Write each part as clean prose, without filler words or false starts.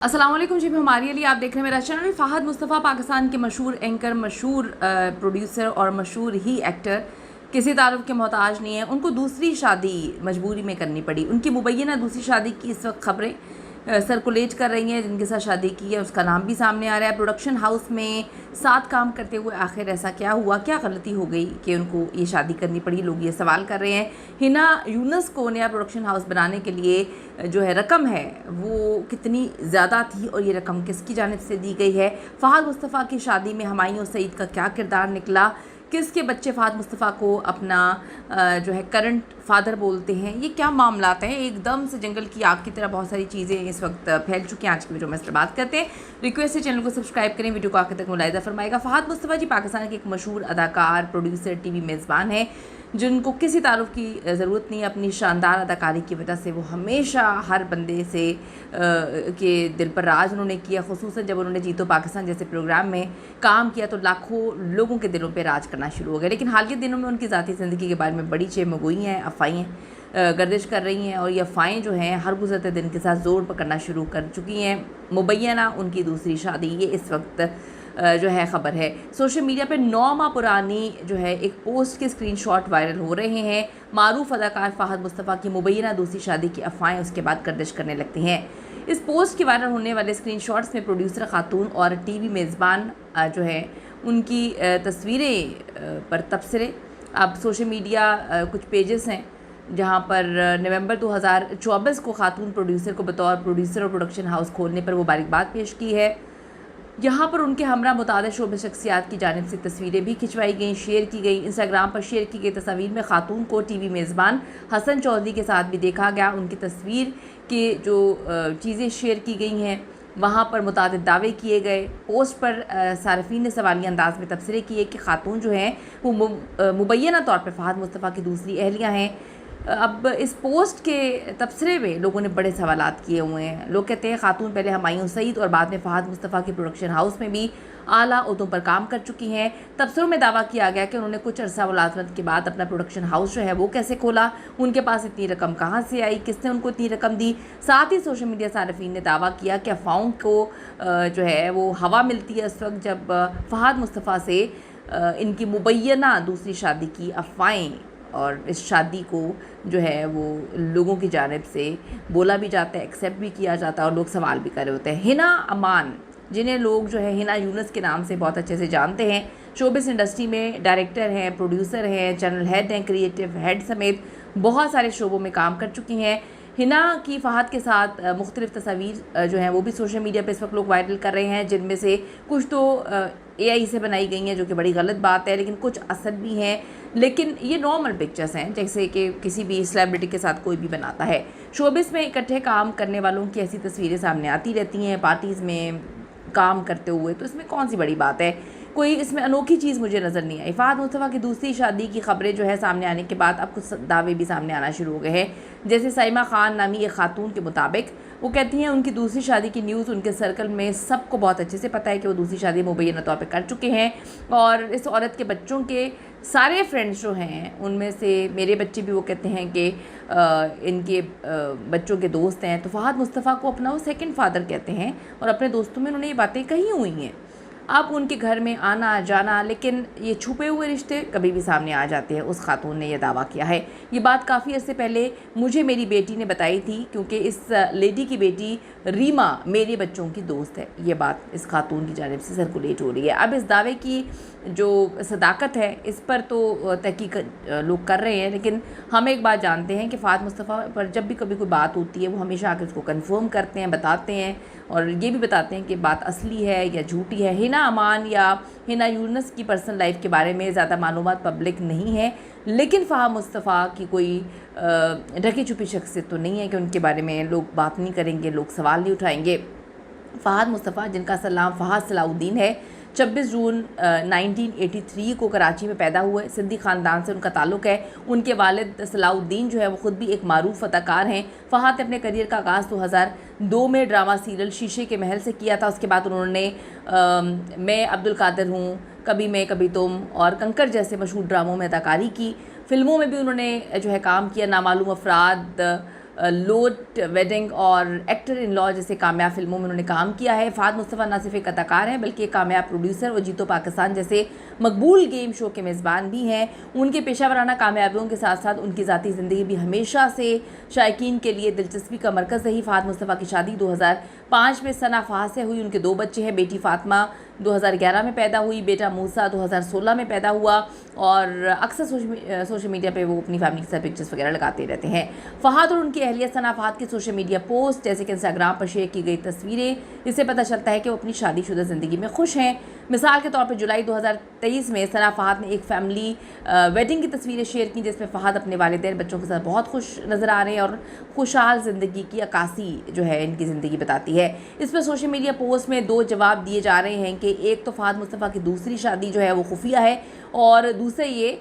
अस्सलाम वालेकुम जी, हमारे लिए आप देख रहे हैं मेरा चैनल। फ़ाहद मुस्तफ़ा पाकिस्तान के मशहूर एंकर, मशहूर प्रोड्यूसर और मशहूर ही एक्टर किसी तारुफ के मोहताज नहीं है। उनको दूसरी शादी मजबूरी में करनी पड़ी। उनकी मुबैना दूसरी शादी की इस वक्त खबरें सर्कुलेट कर रही हैं। जिनके साथ शादी की है उसका नाम भी सामने आ रहा है। प्रोडक्शन हाउस में साथ काम करते हुए आखिर ऐसा क्या हुआ, क्या गलती हो गई कि उनको ये शादी करनी पड़ी, लोग ये सवाल कर रहे हैं। हिना यूनुस को नया प्रोडक्शन हाउस बनाने के लिए जो है रकम है वो कितनी ज़्यादा थी और ये रकम किसकी जानिब से दी गई है। फ़ाहद मुस्तफ़ा की शादी में हुमायूं सईद का क्या किरदार निकला, किसके बच्चे फ़ाहद मुस्तफ़ा को अपना जो है करंट फादर बोलते हैं, ये क्या मामलात हैं। एकदम से जंगल की आग की तरह बहुत सारी चीज़ें इस वक्त फैल चुकी हैं। आज की वीडियो में इस पर बात करते हैं। रिक्वेस्ट है चैनल को सब्सक्राइब करें, वीडियो को आखिर तक मुलाहिजा फरमाएगा। फ़ाहद मुस्तफ़ा जी पाकिस्तान के एक मशहूर अदाकार, प्रोड्यूसर, टीवी मेज़बान हैं जिनको किसी तारुफ की ज़रूरत नहीं है। अपनी शानदार अदाकारी की वजह से वो हमेशा हर बंदे से के दिल पर राज उन्होंने किया। ख़ुसूसन जब उन्होंने जीतो पाकिस्तान जैसे प्रोग्राम में काम किया तो लाखों लोगों के दिलों पे राज करना शुरू हो गया। लेकिन हाल के दिनों में उनकी ज़ाती ज़िंदगी के बारे में बड़ी चेमगोई हैं, अफवाहें गर्दिश कर रही हैं और ये अफवाहें जो हैं हर गुज़रते दिन के साथ ज़ोर पकड़ना शुरू कर चुकी हैं। मुबैना उनकी दूसरी शादी, ये इस वक्त जो है ख़बर है। सोशल मीडिया पे 9 माह पुरानी जो है एक पोस्ट के स्क्रीनशॉट वायरल हो रहे हैं। मारूफ अदाकार फ़ाहद मुस्तफ़ा की मुबैना दूसरी शादी की अफवाहें उसके बाद गर्दिश करने लगती हैं। इस पोस्ट के वायरल होने वाले स्क्रीनशॉट्स में प्रोड्यूसर खातून और टीवी मेज़बान जो है उनकी तस्वीरें पर तबसरे। अब सोशल मीडिया कुछ पेजेस हैं जहां पर नवंबर 2024 को खातून प्रोड्यूसर को बतौर प्रोड्यूसर और प्रोडक्शन हाउस खोलने पर मुबारकबाद पेश की है। यहाँ पर उनके हमरा मुताबिक शोबे शख्सियात की जानिब से तस्वीरें भी खिंचवाई गई, शेयर की गई। इंस्टाग्राम पर शेयर की गई तस्वीर में खातून को टीवी मेज़बान हसन चौधरी के साथ भी देखा गया। उनकी तस्वीर के जो चीज़ें शेयर की गई हैं वहाँ पर मुतादिद दावे किए गए। पोस्ट पर सार्फिन ने सवालिया अंदाज में तबसरे किए कि खातून जो हैं वो मुबैना तौर पर फ़ाहद मुस्तफ़ा की दूसरी अहलिया हैं। अब इस पोस्ट के तबसरे में लोगों ने बड़े सवालात किए हुए हैं। लोग कहते हैं खातून पहले हुमायूं सईद और बाद में फ़ाहद मुस्तफ़ा के प्रोडक्शन हाउस में भी आला ओहदों पर काम कर चुकी हैं। तबसरों में दावा किया गया कि उन्होंने कुछ अरसा मुलाज़मत के बाद अपना प्रोडक्शन हाउस जो है वो कैसे खोला, उनके पास इतनी रकम कहाँ से आई, किसने उनको इतनी रकम दी। साथ ही सोशल मीडिया सार्फिन ने दावा किया कि अफवाहों को जो है वो हवा मिलती है उस वक्त जब फ़ाहद मुस्तफ़ा से इनकी मुबैना दूसरी शादी की अफवाहें और इस शादी को जो है वो लोगों की जानिब से बोला भी जाता है, एक्सेप्ट भी किया जाता है और लोग सवाल भी कर रहे होते हैं। हिना अमान, जिन्हें लोग जो है हिना यूनुस के नाम से बहुत अच्छे से जानते हैं, शोबिस इंडस्ट्री में डायरेक्टर हैं, प्रोड्यूसर हैं, चैनल हेड हैं, क्रिएटिव हेड समेत बहुत सारे शोबों में काम कर चुकी हैं। हिना की फ़ाहद के साथ मुख्तलिफ़ तस्वीर जो हैं वो भी सोशल मीडिया पे इस वक्त लोग वायरल कर रहे हैं, जिनमें से कुछ तो AI से बनाई गई हैं जो कि बड़ी गलत बात है, लेकिन कुछ असल भी हैं। लेकिन ये नॉर्मल पिक्चर्स हैं जैसे कि किसी भी सेलिब्रिटी के साथ कोई भी बनाता है। शोबिस में इकट्ठे काम करने वालों की ऐसी तस्वीरें सामने आती रहती हैं पार्टीज़ में काम करते हुए, तो इसमें कौन सी बड़ी बात है। कोई इसमें अनोखी चीज़ मुझे नज़र नहीं आई। फ़ाहद मुस्तफ़ा की दूसरी शादी की खबरें जो है सामने आने के बाद अब कुछ दावे भी सामने आना शुरू हो गए हैं। जैसे साइमा खान नामी एक खातून के मुताबिक वो कहती हैं उनकी दूसरी शादी की न्यूज़ उनके सर्कल में सबको बहुत अच्छे से पता है कि वो दूसरी शादी मुबैना तौर पे कर चुके हैं और इस औरत के बच्चों के सारे फ्रेंड्स जो हैं उनमें से मेरे बच्चे भी वो कहते हैं कि इनके बच्चों के दोस्त हैं। तो फ़ाहद मुस्तफ़ा को अपना वो सेकंड फादर कहते हैं और अपने दोस्तों में उन्होंने ये बातें कही हुई हैं। अब उनके घर में आना जाना, लेकिन ये छुपे हुए रिश्ते कभी भी सामने आ जाते हैं, उस खातून ने यह दावा किया है। ये बात काफ़ी अर्से पहले मुझे मेरी बेटी ने बताई थी क्योंकि इस लेडी की बेटी रीमा मेरे बच्चों की दोस्त है। ये बात इस खातून की जानिब से सर्कुलेट हो रही है। अब इस दावे की जो सदाकत है इस पर तो तहकीक लोग कर रहे हैं, लेकिन हम एक बात जानते हैं कि फ़ाहद मुस्तफ़ा पर जब भी कभी कोई बात होती है वो हमेशा आकर उसको कंफर्म करते हैं, बताते हैं और ये भी बताते हैं कि बात असली है या झूठी है। हिना अमान या हिना यूनुस की पर्सनल लाइफ के बारे में ज़्यादा मालूमात पब्लिक नहीं है, लेकिन फ़ाहद मुस्तफ़ा की कोई ढकी छुपी शख्सियत तो नहीं है कि उनके बारे में लोग बात नहीं करेंगे, लोग सवाल नहीं उठाएंगे। फ़ाहद मुस्तफ़ा, जिनका असल नाम फ़ाहद सलाउद्दीन है, 26 जून 1983 को कराची में पैदा हुए। सिंधी ख़ानदान से उनका ताल्लुक़ है। उनके वालिद सलाउद्दीन जो है वो ख़ुद भी एक मारूफ अदाकार हैं। फ़ाहद ने अपने करियर का आगाज़ 2002 में ड्रामा सीरियल शीशे के महल से किया था। उसके बाद उन्होंने मैं अब्दुल कादिर हूँ, कभी मैं कभी तुम और कंकर जैसे मशहूर ड्रामों में अदाकारी की। फ़िल्मों में भी उन्होंने जो है काम किया, नामालूम अफराद, लोट वेडिंग और एक्टर इन लॉ जैसे कामयाब फिल्मों में उन्होंने काम किया है। फ़हद मुस्तफ़ा न सिर्फ एक अदाकार हैं बल्कि एक कामयाब प्रोड्यूसर व जीतो पाकिस्तान जैसे मकबूल गेम शो के मेज़बान भी हैं। उनके पेशा वराना कामयाबियों के साथ साथ उनकी ज़ाती ज़िंदगी भी हमेशा से शायकीन के लिए दिलचस्पी का मरकज़ रही। फ़हद मुस्तफ़ा की शादी 2005 में सना फ़हद से हुई। उनके 2 बच्चे हैं, बेटी फ़ातिमा 2011 में पैदा हुई, बेटा मूसा 2016 में पैदा हुआ और अक्सर सोशल मीडिया पे वो अपनी फैमिली के साथ पिक्चर्स वगैरह लगाते रहते हैं। फ़हद और उनकी अहलिया सना फ़हद की सोशल मीडिया पोस्ट जैसे कि इंस्टाग्राम पर शेयर की गई तस्वीरें, इससे पता चलता है कि वो अपनी शादीशुदा ज़िंदगी में खुश हैं। मिसाल के तौर पर जुलाई 2023 में सना फ़हद ने एक फैमिली वेडिंग की तस्वीरें शेयर की जिसमें फ़हद अपने वालिदैन बच्चों के साथ बहुत खुश नज़र आ रहे हैं और खुशहाल ज़िंदगी की अक्कासी जो है इनकी ज़िंदगी बताती है। इस पर सोशल मीडिया पोस्ट में 2 जवाब दिए जा रहे हैं कि एक तो फ़हद मुस्तफ़ा की दूसरी शादी जो है वो खुफिया है और दूसरे ये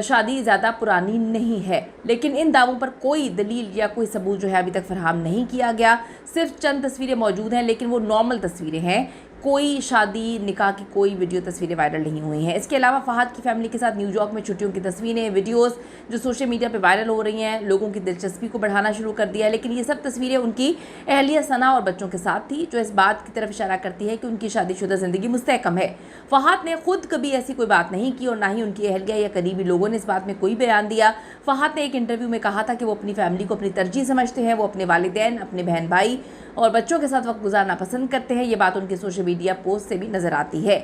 शादी ज़्यादा पुरानी नहीं है, लेकिन इन दावों पर कोई दलील या कोई सबूत जो है अभी तक फराहम नहीं किया गया। सिर्फ चंद तस्वीरें मौजूद हैं लेकिन वो नॉर्मल तस्वीरें हैं, कोई शादी निकाह की कोई वीडियो तस्वीरें वायरल नहीं हुई हैं। इसके अलावा फ़हद की फैमिली के साथ न्यूयॉर्क में छुट्टियों की तस्वीरें वीडियोस जो सोशल मीडिया पे वायरल हो रही हैं लोगों की दिलचस्पी को बढ़ाना शुरू कर दिया है, लेकिन ये सब तस्वीरें उनकी अहलिया सना और बच्चों के साथ थी जो इस बात की तरफ इशारा करती है कि उनकी शादीशुदा ज़िंदगी मुस्तहकम है। फ़हद ने खुद कभी ऐसी कोई बात नहीं की और ना ही उनकी अहलिया या करीबी लोगों ने इस बात में कोई बयान दिया। फ़हद ने एक इंटरव्यू में कहा था कि वो अपनी फैमिली को अपनी तरजीह समझते हैं, वो अपने वालिदैन, अपने बहन भाई और बच्चों के साथ वक्त गुजारना पसंद करते हैं। ये बात उनके सोशल मीडिया पोस्ट से भी नज़र आती है।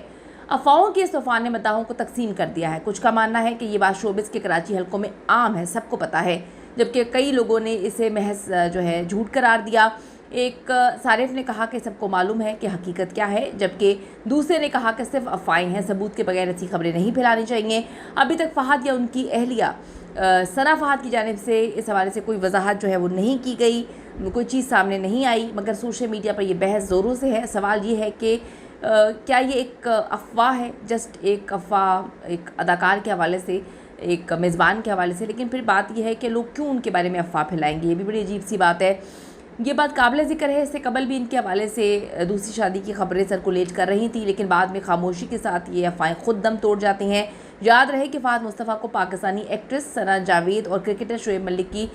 अफवाहों के इस तूफान ने मद्दाहों को तकसीम कर दिया है। कुछ का मानना है कि ये बात शोबिस के कराची हलकों में आम है, सबको पता है, जबकि कई लोगों ने इसे महज जो है झूठ करार दिया। एक सारिफ ने कहा कि सबको मालूम है कि हकीकत क्या है, जबकि दूसरे ने कहा कि सिर्फ अफवाहें हैं, सबूत के बगैर ऐसी खबरें नहीं फैलानी चाहिए। अभी तक फ़हद या उनकी अहलिया सना फ़हद की जानिब से इस हवाले से कोई वजाहत जो है वो नहीं की गई, कोई चीज़ सामने नहीं आई, मगर सोशल मीडिया पर यह बहस ज़ोरों से है। सवाल ये है कि क्या ये एक अफवाह है, जस्ट एक अफवाह एक अदाकार के हवाले से, एक मेज़बान के हवाले से, लेकिन फिर बात यह है कि लोग क्यों उनके बारे में अफवाह फैलाएंगे, ये भी बड़ी अजीब सी बात है। ये बात काबिल ज़िक्र है, इससे कबल भी इनके हवाले से दूसरी शादी की खबरें सर्कुलेट कर रही थी, लेकिन बाद में खामोशी के साथ ये अफवाहें खुद दम तोड़ जाती हैं। याद रहे कि फ़हद मुस्तफ़ा को पाकिस्तानी एक्ट्रेस सना जावेद और क्रिकेटर शोएब मलिक की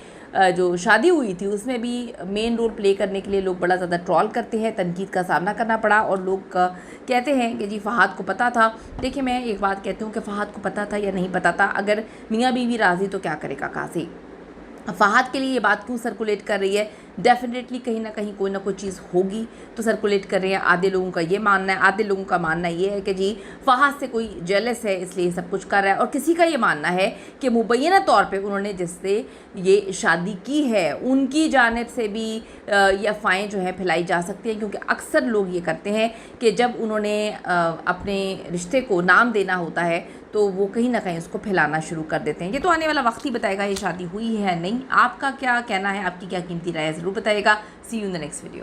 जो शादी हुई थी उसमें भी मेन रोल प्ले करने के लिए लोग बड़ा ज़्यादा ट्रॉल करते हैं, तनकीद का सामना करना पड़ा और लोग कहते हैं कि जी फ़हद को पता था। देखिए, मैं एक बात कहती हूँ कि फ़हद को पता था या नहीं पता था, अगर मियाँ बीवी राज़ी तो क्या करेगा काजी। फ़हद के लिए ये बात क्यों सर्कुलेट कर रही है, डेफिनेटली कहीं ना कहीं कोई ना कोई चीज़ होगी तो सर्कुलेट कर रहे हैं। आधे लोगों का ये मानना है, आधे लोगों का मानना ये है कि जी फ़हद से कोई जेलस है इसलिए सब कुछ कर रहा है, और किसी का ये मानना है कि मुबैना तौर पे उन्होंने जिससे ये शादी की है उनकी जानिब से भी ये अफ़वाहें जो है फैलाई जा सकती हैं, क्योंकि अक्सर लोग ये करते हैं कि जब उन्होंने अपने रिश्ते को नाम देना होता है तो वो कहीं ना कहीं उसको फैलाना शुरू कर देते हैं। ये तो आने वाला वक्त ही बताएगा ये शादी हुई है नहीं। आपका क्या कहना है, आपकी क्या कीमती राय है, ज़रूर बताइएगा। See you in the next video.